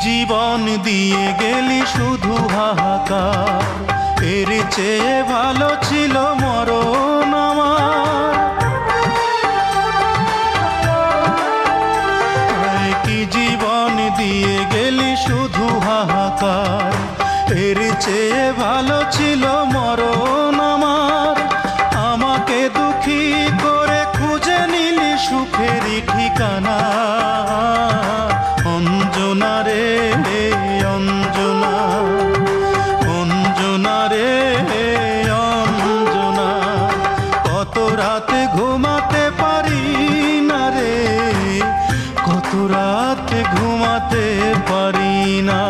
জীবন দিয়ে গেলি শুধু হাহাকার, এর চেয়ে ভালো ছিল মরণ আমার। কি জীবন দিয়ে গেলি শুধু হাহাকার, এর চেয়ে ভালো ছিল মরণ আমার। আমাকে দুঃখী করে খুঁজে নিলি সুখেরই ঠিকানা। অঞ্জনা রে অঞ্জনা, অঞ্জনা রে অঞ্জনা, কত রাতে ঘুমাতে পারি না রে, কত রাতে ঘুমাতে পারি না।